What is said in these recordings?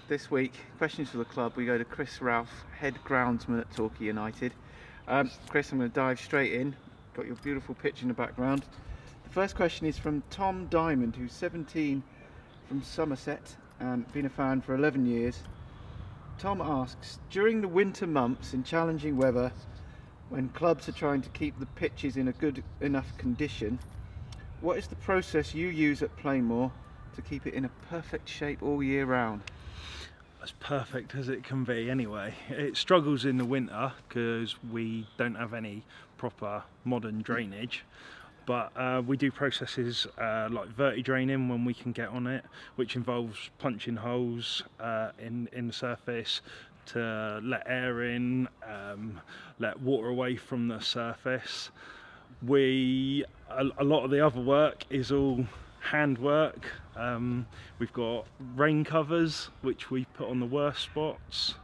this week, questions for the club, we go to Chris Ralph, head groundsman at Torquay United. Chris, I'm going to dive straight in. Got your beautiful pitch in the background. The first question is from Tom Diamond, who's 17, from Somerset and been a fan for 11 years. Tom asks, during the winter months in challenging weather, when clubs are trying to keep the pitches in a good enough condition, what is the process you use at Plainmoor to keep it in a perfect shape all year round? As perfect as it can be anyway. It struggles in the winter because we don't have any proper modern drainage, but we do processes like verti-draining when we can get on it, which involves punching holes in the surface to let air in, let water away from the surface. A lot of the other work is all handwork. We've got rain covers which we put on the worst spots,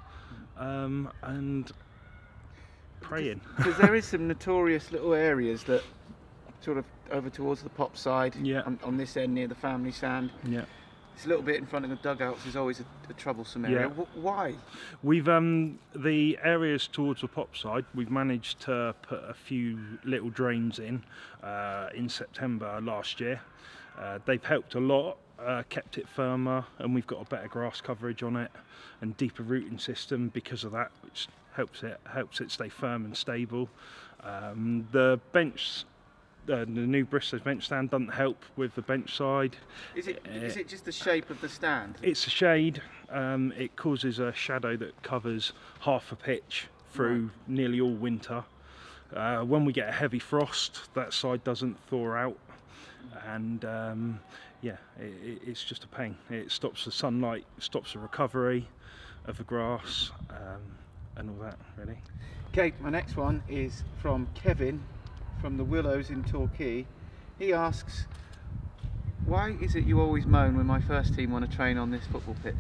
and praying. Because there is some notorious little areas that sort of over towards the pop side, yeah, on this end near the family stand. Yeah. It's a little bit in front of the dugouts is always a troublesome area. Yeah. Why? We've the areas towards the pop side, we've managed to put a few little drains in September last year. They've helped a lot, kept it firmer, and we've got a better grass coverage on it and deeper rooting system because of that, which helps it stay firm and stable. The bench, the new Bristol bench stand doesn't help with the bench side. Is it just the shape of the stand? It's a shade. It causes a shadow that covers half a pitch through nearly all winter. When we get a heavy frost, that side doesn't thaw out, and yeah, it's just a pain. It stops the sunlight, stops the recovery of the grass, and all that really. Okay, my next one is from Kevin from the Willows in Torquay. He asks, why is it you always moan when my first team want to train on this football pitch?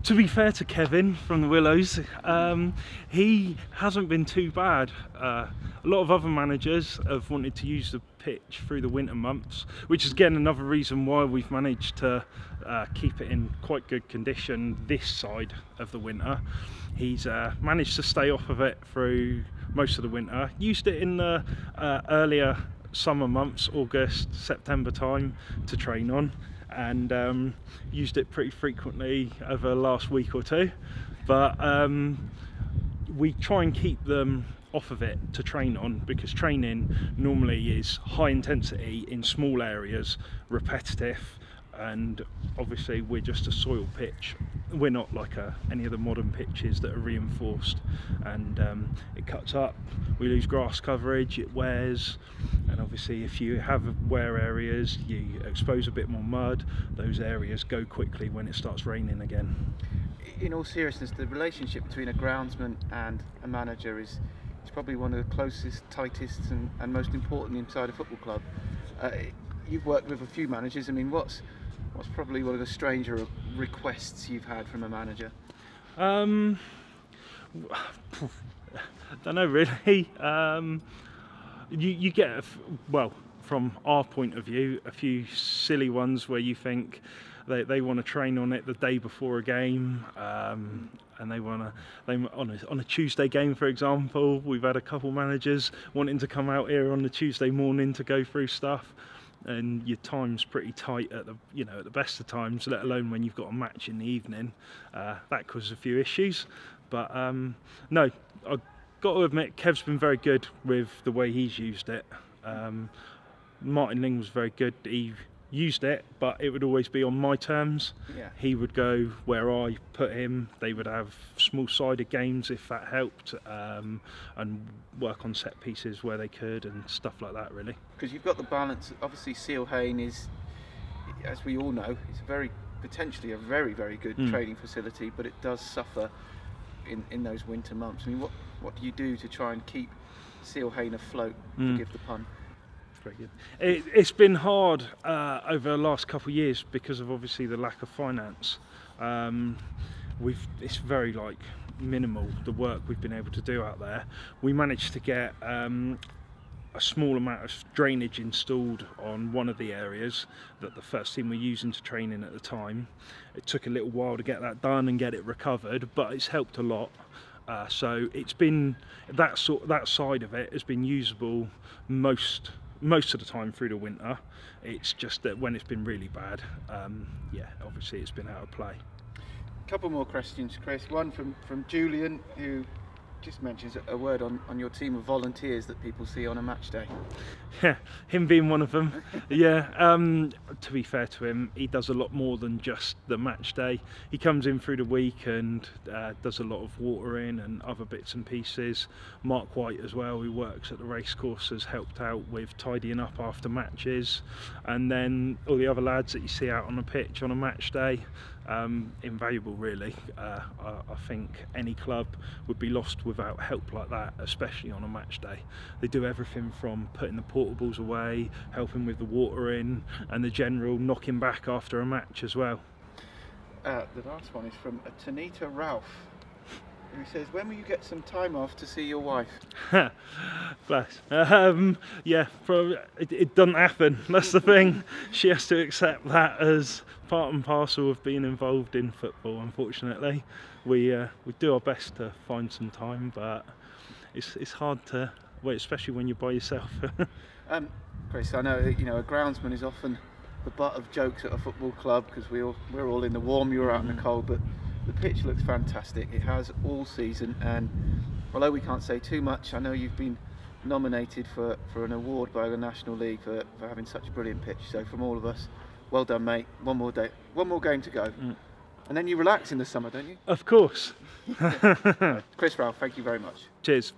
To be fair to Kevin from the Willows, he hasn't been too bad. A lot of other managers have wanted to use the pitch through the winter months, which is again another reason why we've managed to keep it in quite good condition this side of the winter. He's managed to stay off of it through most of the winter. Used it in the earlier summer months, August, September time, to train on, and used it pretty frequently over the last week or two, but we try and keep them off of it to train on, because training normally is high intensity in small areas, repetitive, and obviously we're just a soil pitch. We're not like any of the modern pitches that are reinforced, and it cuts up, we lose grass coverage, it wears, and obviously if you have wear areas, you expose a bit more mud, those areas go quickly when it starts raining again. In all seriousness, the relationship between a groundsman and a manager is probably one of the closest, tightest and most important inside a football club. You've worked with a few managers. I mean, what's probably one of the stranger requests you've had from a manager? Don't know really. You get, well, from our point of view, a few silly ones where you think they want to train on it the day before a game, and they on a Tuesday game, for example. We've had a couple managers wanting to come out here on the Tuesday morning to go through stuff, and your time's pretty tight at the best of times, let alone when you've got a match in the evening. That causes a few issues, but no, I've got to admit Kev's been very good with the way he's used it. Martin Ling was very good. He used it, but it would always be on my terms. Yeah. He would go where I put him. They would have small-sided games if that helped, and work on set pieces where they could and stuff like that, really. Because you've got the balance. Obviously, Sealhane is, as we all know, it's potentially a very, very good training facility, but it does suffer in those winter months. I mean, what do you do to try and keep Sealhane afloat? Forgive the pun. It's been hard over the last couple of years because of obviously the lack of finance. It's very minimal, the work we've been able to do out there. We managed to get a a small amount of drainage installed on one of the areas that the first team were using to train in at the time. It took a little while to get that done and get it recovered, but it's helped a lot. So it's been that side of it has been usable most of the time through the winter. It's just that when it's been really bad, yeah, obviously it's been out of play. Couple more questions, Chris. One from Julian, who just mentions a word on your team of volunteers that people see on a match day. Yeah, him being one of them. Yeah, to be fair to him, he does a lot more than just the match day. He comes in through the week and does a lot of watering and other bits and pieces. Mark White as well, who works at the racecourse, has helped out with tidying up after matches. And then all the other lads that you see out on the pitch on a match day, invaluable really. I think any club would be lost without help like that, especially on a match day. They do everything from putting the portables away, helping with the watering, and the general knocking back after a match as well. The last one is from Tanita Ralph, who says, when will you get some time off to see your wife? Bless. Yeah, it doesn't happen. That's the thing. She has to accept that as part and parcel of being involved in football. Unfortunately, we do our best to find some time, but it's hard to wait, especially when you're by yourself. Chris, I know a groundsman is often the butt of jokes at a football club because we're all in the warm, you're out in the cold, but the pitch looks fantastic. It has all season, and although we can't say too much, I know you've been nominated for an award by the National League for having such a brilliant pitch. So from all of us, well done, mate. One more game to go. And then you relax in the summer, don't you? Of course. Chris Ralph, thank you very much. Cheers.